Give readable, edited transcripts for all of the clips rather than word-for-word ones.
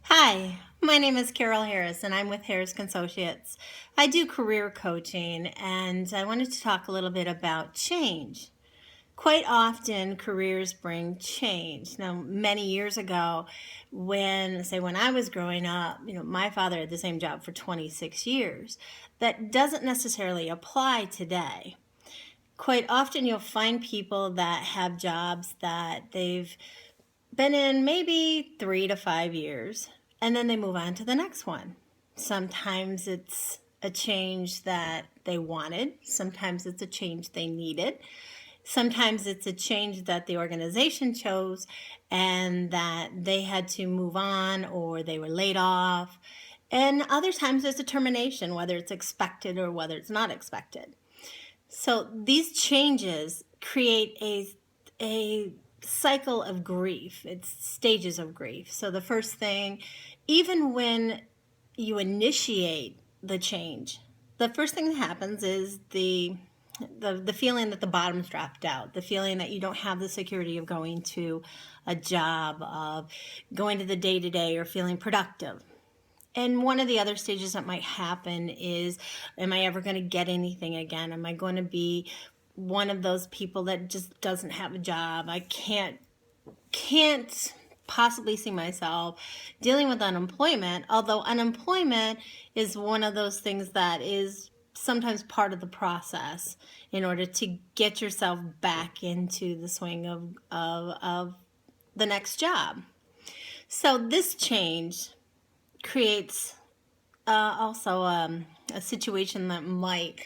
Hi, my name is Carol Harris and I'm with Harris Consociates. I do career coaching and I wanted to talk a little bit about change. Quite often careers bring change. Now, many years ago when I was growing up, my father had the same job for 26 years. That doesn't necessarily apply today. Quite often you'll find people that have jobs that they've been in maybe 3 to 5 years, and then they move on to the next one. Sometimes it's a change that they wanted, sometimes it's a change they needed, sometimes it's a change that the organization chose and that they had to move on or they were laid off. And other times there's a termination, whether it's expected or whether it's not expected. So these changes create a cycle of grief. It's stages of grief. So the first thing, even when you initiate the change, the first thing that happens is the feeling that the bottom's dropped out, the feeling that you don't have the security of going to a job, of going to the day-to-day or feeling productive. And one of the other stages that might happen is, am I ever going to get anything again? Am I going to be one of those people that just doesn't have a job? I can't possibly see myself dealing with unemployment, although unemployment is one of those things that is sometimes part of the process in order to get yourself back into the swing of the next job. So this change creates also a situation that might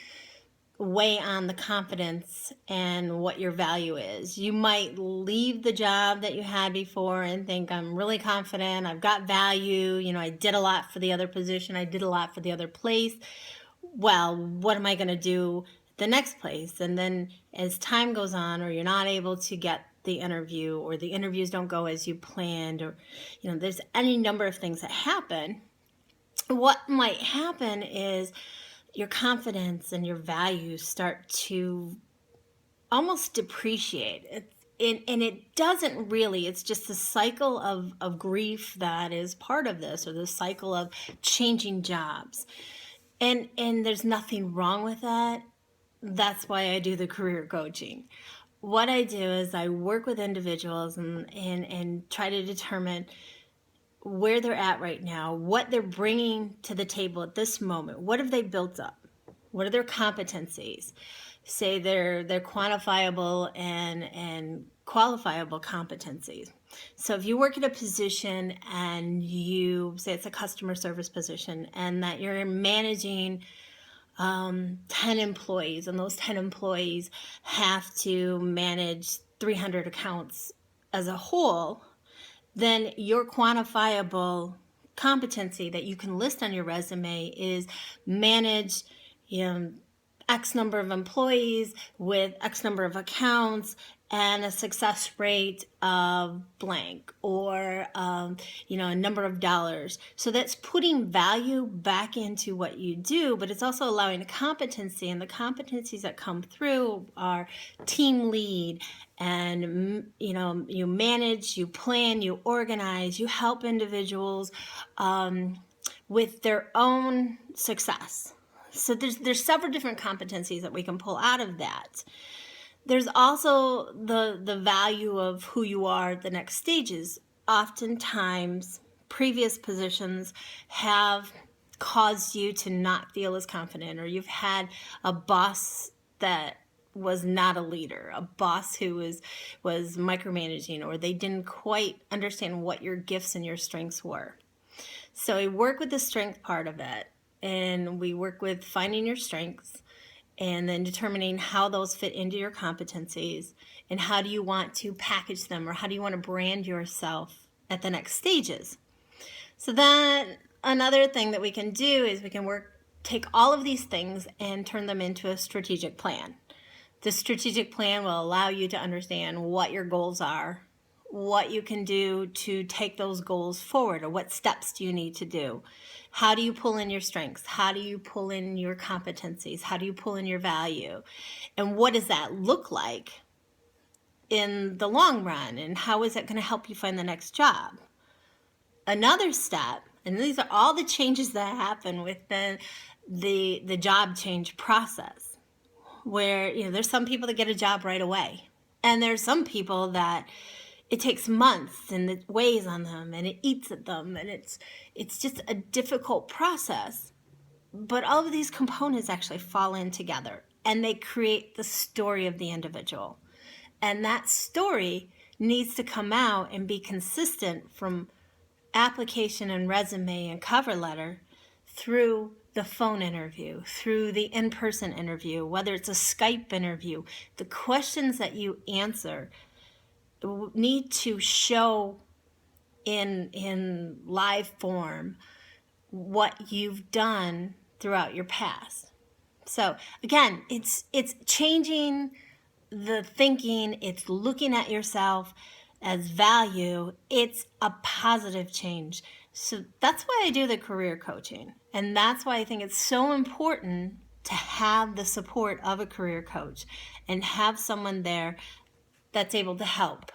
weigh on the confidence and what your value is. You might leave the job that you had before and think, I'm really confident, I've got value, I did a lot for the other position, I did a lot for the other place. Well, what am I going to do the next place? And then as time goes on, or you're not able to get the interview, or the interviews don't go as you planned, or there's any number of things that happen, what might happen is your confidence and your values start to almost depreciate. And it doesn't really, it's just the cycle of grief that is part of this, or the cycle of changing jobs. And there's nothing wrong with that. That's why I do the career coaching. What I do is I work with individuals and try to determine where they're at right now, what they're bringing to the table at this moment. What have they built up? What are their competencies? Say they're quantifiable and qualifiable competencies. So if you work at a position and you say it's a customer service position and that you're managing 10 employees, and those 10 employees have to manage 300 accounts as a whole, then your quantifiable competency that you can list on your resume is manage X number of employees with X number of accounts and a success rate of blank, or a number of dollars. So that's putting value back into what you do, but it's also allowing a competency, and the competencies that come through are team lead, and you manage, you plan, you organize, you help individuals with their own success. So there's several different competencies that we can pull out of that. There's also the value of who you are at the next stages. Oftentimes, previous positions have caused you to not feel as confident, or you've had a boss that was not a leader, a boss who was micromanaging, or they didn't quite understand what your gifts and your strengths were. So we work with the strength part of it, and we work with finding your strengths and then determining how those fit into your competencies, and how do you want to package them, or how do you want to brand yourself at the next stages. So then another thing that we can do is we can take all of these things and turn them into a strategic plan. The strategic plan will allow you to understand what your goals are, what you can do to take those goals forward, or what steps do you need to do. How do you pull in your strengths? How do you pull in your competencies? How do you pull in your value? And what does that look like in the long run? And how is that going to help you find the next job? Another step, and these are all the changes that happen within the job change process, where there's some people that get a job right away, and there's some people that it takes months and it weighs on them and it eats at them, and it's just a difficult process. But all of these components actually fall in together and they create the story of the individual. And that story needs to come out and be consistent from application and resume and cover letter through the phone interview, through the in-person interview, whether it's a Skype interview. The questions that you answer need to show in live form what you've done throughout your past. So again, it's changing the thinking, it's looking at yourself as value, it's a positive change. So that's why I do the career coaching. And that's why I think it's so important to have the support of a career coach and have someone there that's able to help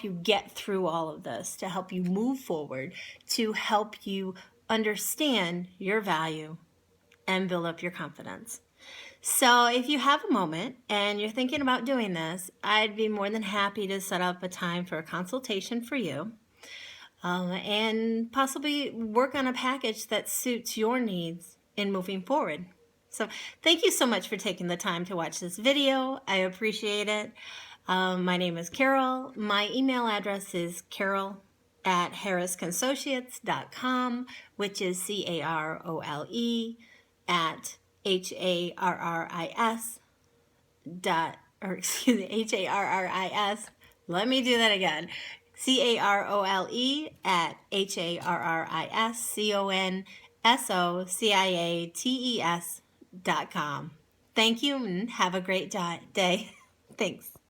you get through all of this, to help you move forward, to help you understand your value and build up your confidence. So if you have a moment and you're thinking about doing this, I'd be more than happy to set up a time for a consultation for you, and possibly work on a package that suits your needs in moving forward. So thank you so much for taking the time to watch this video. I appreciate it. My name is Carol. My email address is carol@harrisconsociates.com, which is CAROLE at HARRIS HARRIS. Let me do that again. CAROLE@HARRISCONSOCIATES.com. Thank you and have a great day. Thanks.